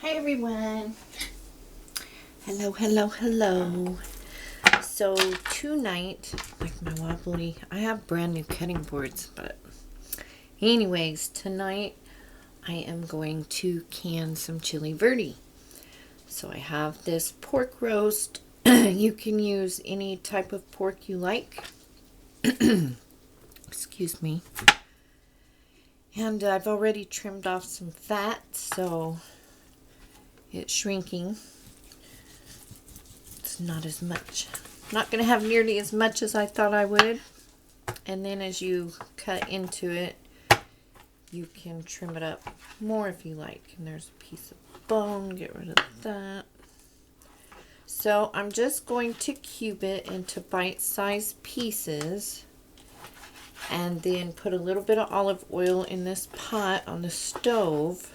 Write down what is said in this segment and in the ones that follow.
Hi everyone. Hello. So tonight, like my wobbly, I have brand new cutting boards, but anyways, tonight I am going to can some chili verde. So I have this pork roast. You can use any type of pork you like. Excuse me. And I've already trimmed off some fat, so it's shrinking. It's not as much. Not going to have nearly as much as I thought I would. And then as you cut into it, you can trim it up more if you like. And there's a piece of bone. Get rid of that. So I'm just going to cube it into bite-sized pieces. And then put a little bit of olive oil in this pot on the stove,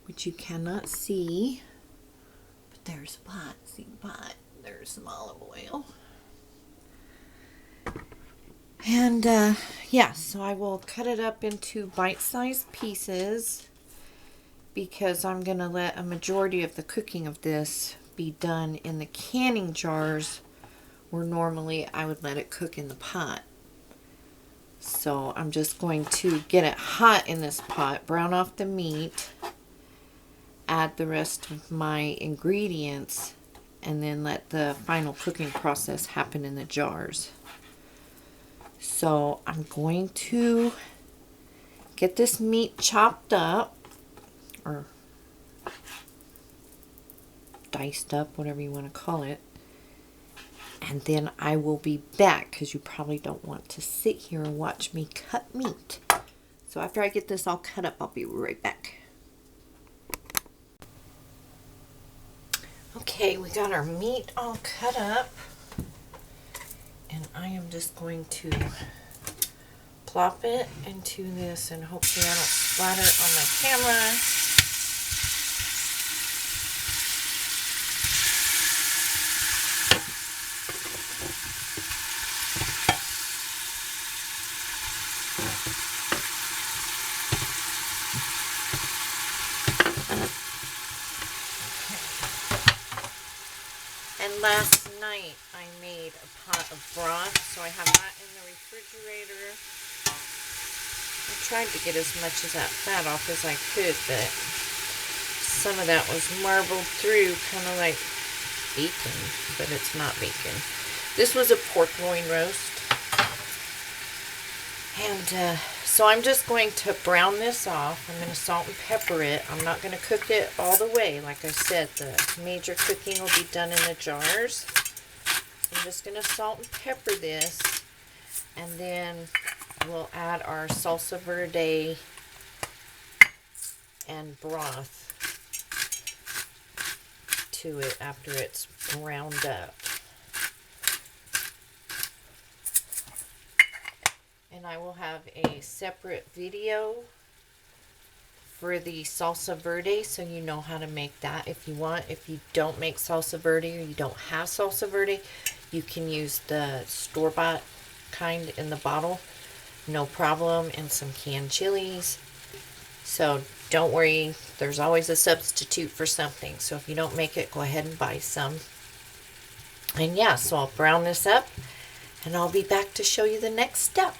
which you cannot see. But there's a pot. See the pot? There's some olive oil. And yeah, so I will cut it up into bite-sized pieces because I'm going to let a majority of the cooking of this be done in the canning jars where normally I would let it cook in the pot. So I'm just going to get it hot in this pot, brown off the meat, add the rest of my ingredients, and then let the final cooking process happen in the jars. So I'm going to get this meat chopped up, or diced up, whatever you want to call it. And then I will be back because you probably don't want to sit here and watch me cut meat. So after I get this all cut up, I'll be right back. Okay, we got our meat all cut up. And I am just going to plop it into this, and hopefully I don't splatter it on my camera. And last night I made a pot of broth, so I have that in the refrigerator. I tried to get as much of that fat off as I could, but some of that was marbled through, kind of like bacon, but it's not bacon. This was a pork loin roast. And so I'm just going to brown this off. I'm going to salt and pepper it. I'm not going to cook it all the way. Like I said, the major cooking will be done in the jars. I'm just going to salt and pepper this. And then we'll add our salsa verde and broth to it after it's browned up. And I will have a separate video for the salsa verde, so you know how to make that if you want. If you don't make salsa verde or you don't have salsa verde, you can use the store-bought kind in the bottle. No problem. And some canned chilies. So don't worry, there's always a substitute for something. So if you don't make it, go ahead and buy some. And yeah, so I'll brown this up and I'll be back to show you the next step.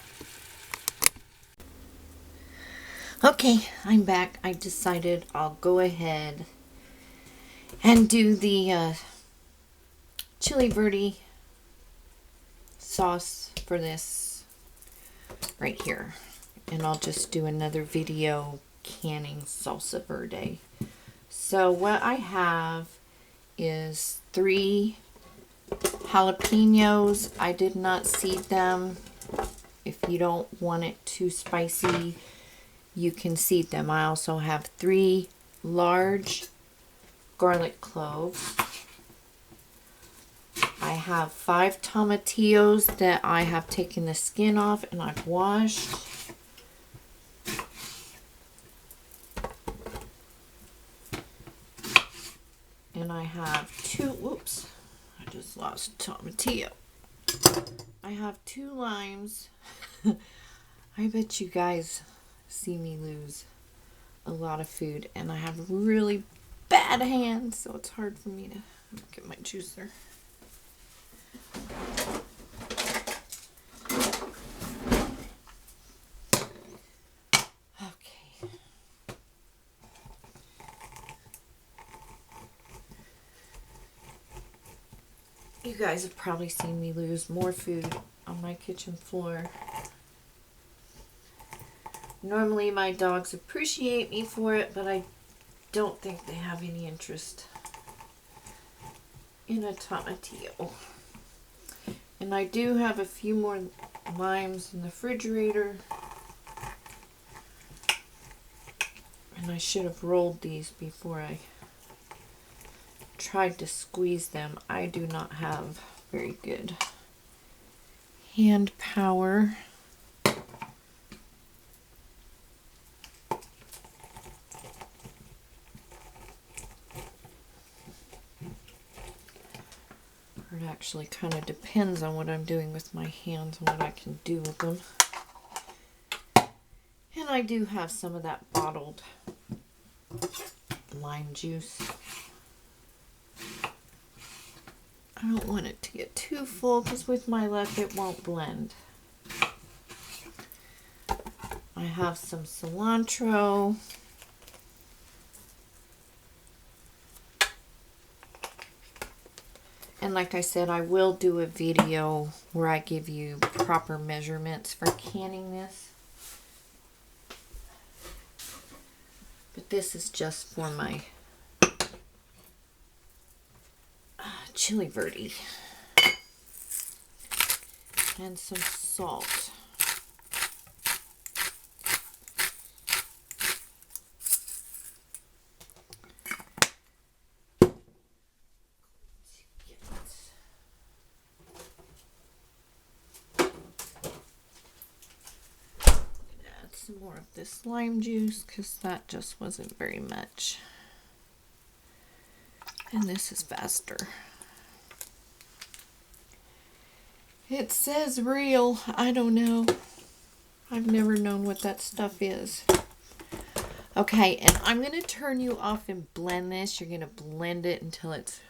Okay, I'm back. I decided I'll go ahead and do the chili verde sauce for this right here. And I'll just do another video canning salsa verde. So what I have is 3 jalapenos. I did not seed them. If you don't want it too spicy, you can seed them. I also have 3 large garlic cloves. I have 5 tomatillos that I have taken the skin off and I've washed. And I have 2, whoops, I just lost tomatillo. I have 2 limes. I bet you guys see me lose a lot of food, and I have really bad hands, so it's hard for me to get my juicer. Okay. You guys have probably seen me lose more food on my kitchen floor. Normally my dogs appreciate me for it, but I don't think they have any interest in a tomatillo. And I do have a few more limes in the refrigerator. And I should have rolled these before I tried to squeeze them. I do not have very good hand power. It actually kind of depends on what I'm doing with my hands and what I can do with them. And I do have some of that bottled lime juice. I don't want it to get too full because with my luck it won't blend. I have some cilantro. And like I said, I will do a video where I give you proper measurements for canning this. But this is just for my chili verde. And some salt. Some more of this lime juice because that just wasn't very much. And this is faster. It says real. I don't know. I've never known what that stuff is. Okay, and I'm going to turn you off and blend this. You're going to blend it until it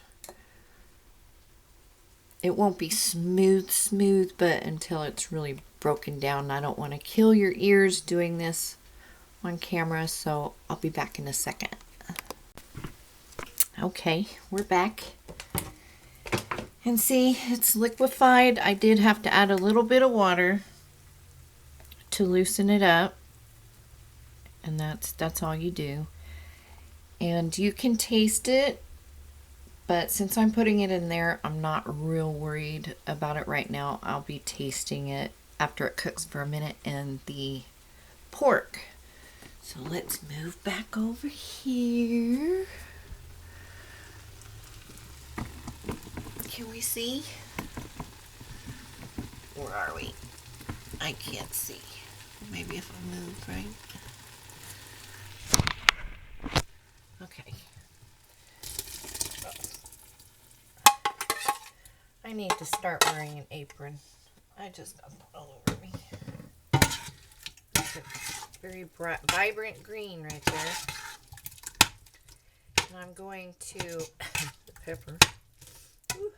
won't be smooth, but until it's really broken down. I don't want to kill your ears doing this on camera, so I'll be back in a second. Okay, we're back. And see, it's liquefied. I did have to add a little bit of water to loosen it up. And that's all you do. And you can taste it. But since I'm putting it in there, I'm not real worried about it right now. I'll be tasting it after it cooks for a minute in the pork. So let's move back over here. Can we see? Where are we? I can't see. Maybe if I move, right? Okay. I need to start wearing an apron. I just got that all over me. It's a very bright, vibrant green right there. And I'm going to, the pepper. Woo.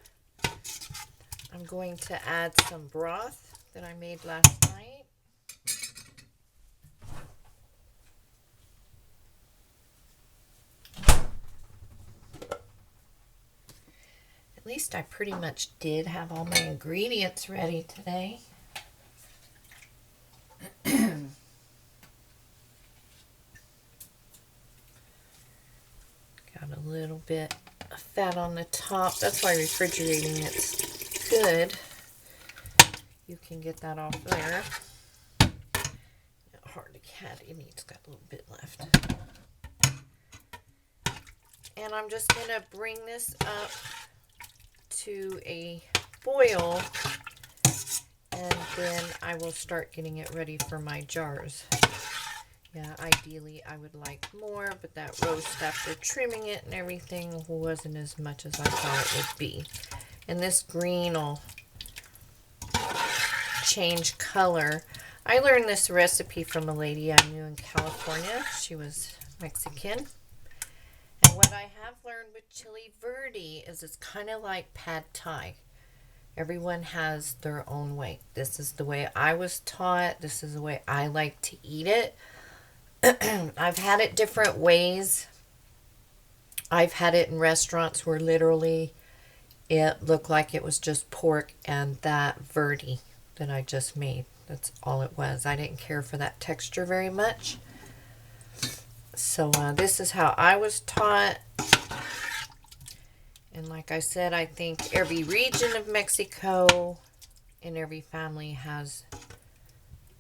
I'm going to add some broth that I made last night. At least I pretty much did have all my ingredients ready today. Got a little bit of fat on the top. That's why refrigerating it's good. You can get that off there. Hard to cat in, it's got a little bit left. And I'm just going to bring this up to a boil, and then I will start getting it ready for my jars. Yeah, ideally I would like more, but that roast after trimming it and everything wasn't as much as I thought it would be. And this green will change color. I learned this recipe from a lady I knew in California. She was Mexican. And what I have learned with chili verde is it's kind of like pad thai. Everyone has their own way. This is the way I was taught. This is the way I like to eat it. I've had it different ways. I've had it in restaurants where literally it looked like it was just pork and that verde that I just made. That's all it was. I didn't care for that texture very much. So this is how I was taught. And like I said, I think every region of Mexico and every family has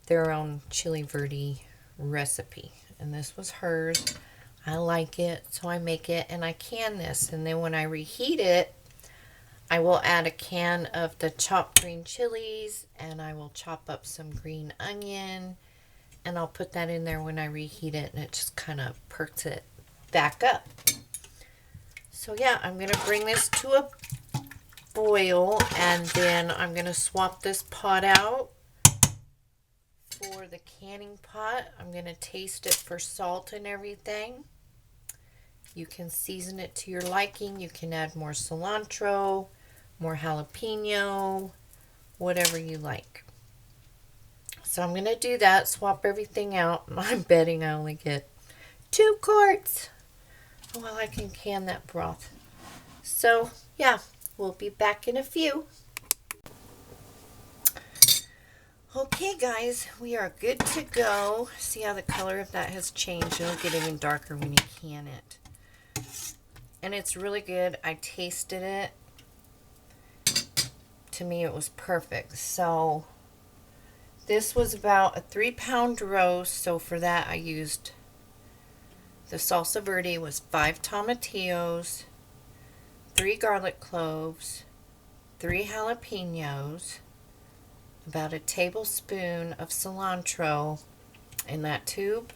their own chili verde recipe. And this was hers. I like it, so I make it and I can this. And then when I reheat it, I will add a can of the chopped green chilies, and I will chop up some green onion, and I'll put that in there when I reheat it, and it just kind of perks it back up. So yeah, I'm going to bring this to a boil, and then I'm going to swap this pot out for the canning pot. I'm going to taste it for salt and everything. You can season it to your liking. You can add more cilantro, more jalapeno, whatever you like. So I'm going to do that, swap everything out. I'm betting I only get 2 quarts. Well, I can can that broth. So, yeah, we'll be back in a few. Okay, guys, we are good to go. See how the color of that has changed. It'll get even darker when you can it. And it's really good. I tasted it. To me, it was perfect. So, this was about a 3-pound roast. So, for that, I used the salsa verde was 5 tomatillos, 3 garlic cloves, 3 jalapenos, about a tablespoon of cilantro in that tube.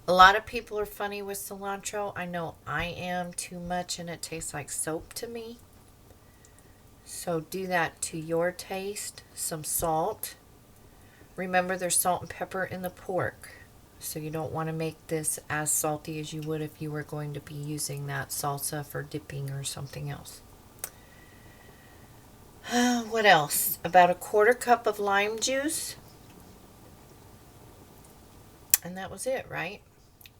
A lot of people are funny with cilantro. I know I am too much and it tastes like soap to me. So do that to your taste. Some salt. Remember, there's salt and pepper in the pork. So you don't want to make this as salty as you would if you were going to be using that salsa for dipping or something else. What else? About a 1/4 cup of lime juice. And that was it, right?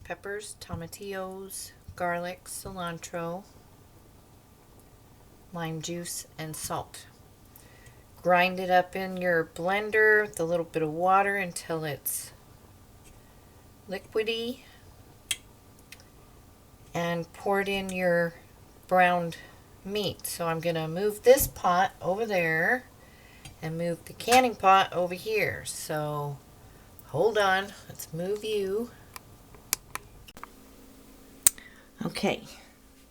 Peppers, tomatillos, garlic, cilantro, lime juice, and salt. Grind it up in your blender with a little bit of water until it's liquidy. And pour it in your browned meat. So I'm going to move this pot over there and move the canning pot over here. So hold on, let's move you. Okay,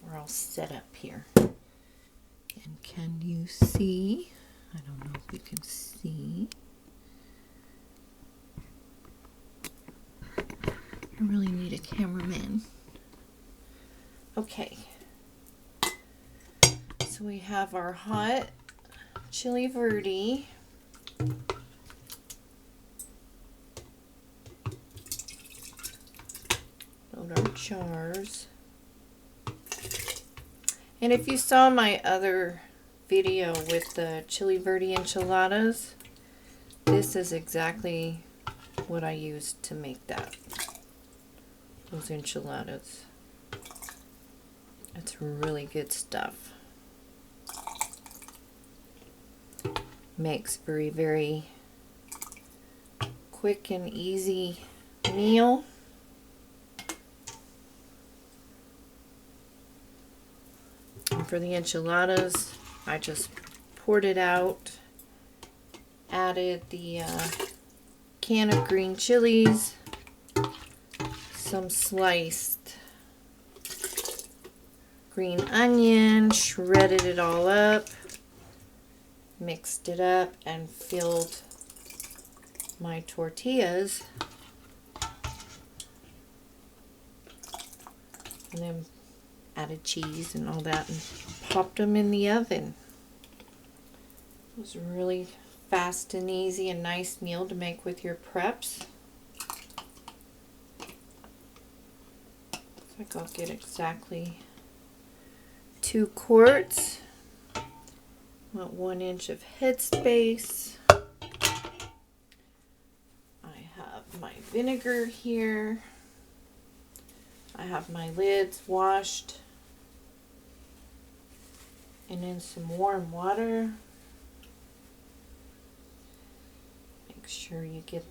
we're all set up here. And can you see? I don't know if you can see. I really need a cameraman. Okay. So we have our hot chili verde. Load our jars. And if you saw my other video with the chili verde enchiladas, this is exactly what I used to make that. Those enchiladas. It's really good stuff. Makes very, very quick and easy meal. And for the enchiladas, I just poured it out, added the can of green chilies, some sliced green onion, shredded it all up, mixed it up, and filled my tortillas. And then added cheese and all that and popped them in the oven. It was really fast and easy and nice meal to make with your preps. think I'll get exactly 2 quarts. Want 1 inch of headspace. I have my vinegar here. I have my lids washed and in some warm water. Make sure you get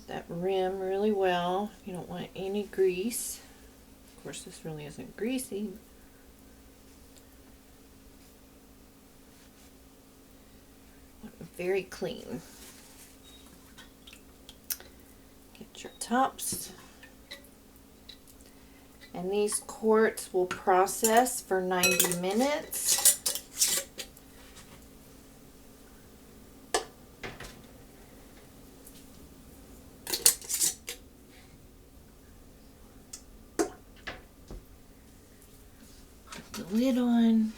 that rim really well. You don't want any grease. Of course, this really isn't greasy. Very clean. Get your tops. And these quarts will process for 90 minutes. Put the lid on.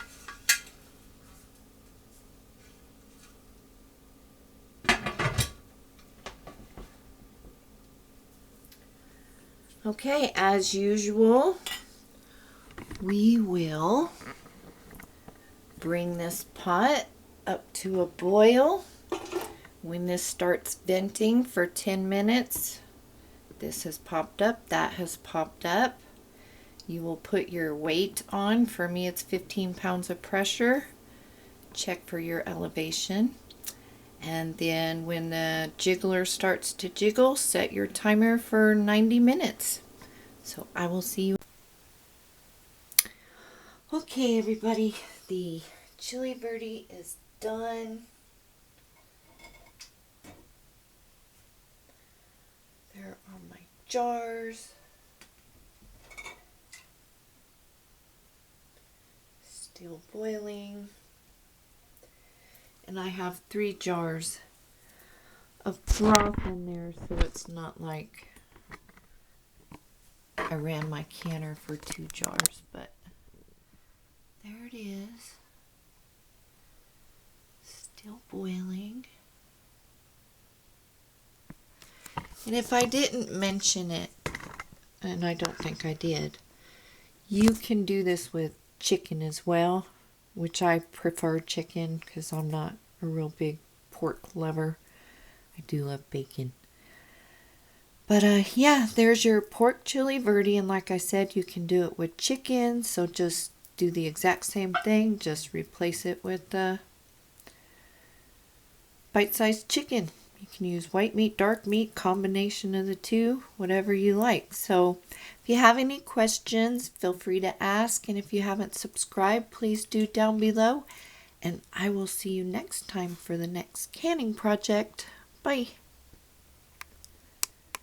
Okay, as usual, we will bring this pot up to a boil. When this starts venting for 10 minutes, this has popped up, that has popped up. You will put your weight on. For me, it's 15 pounds of pressure. Check for your elevation. And then when the jiggler starts to jiggle, set your timer for 90 minutes. So I will see you. Okay, everybody, the chili verde is done. There are my jars. Still boiling. And I have 3 jars of broth in there, so it's not like I ran my canner for 2 jars, but there it is. Still boiling. And if I didn't mention it, and I don't think I did, you can do this with chicken as well, which I prefer chicken because I'm not a real big pork lover. I do love bacon. But yeah, there's your pork chili verde, and like I said, you can do it with chicken, so just do the exact same thing, just replace it with bite-sized chicken. You can use white meat, dark meat, combination of the two, whatever you like. So if you have any questions, feel free to ask, and if you haven't subscribed, please do down below, and I will see you next time for the next canning project. Bye.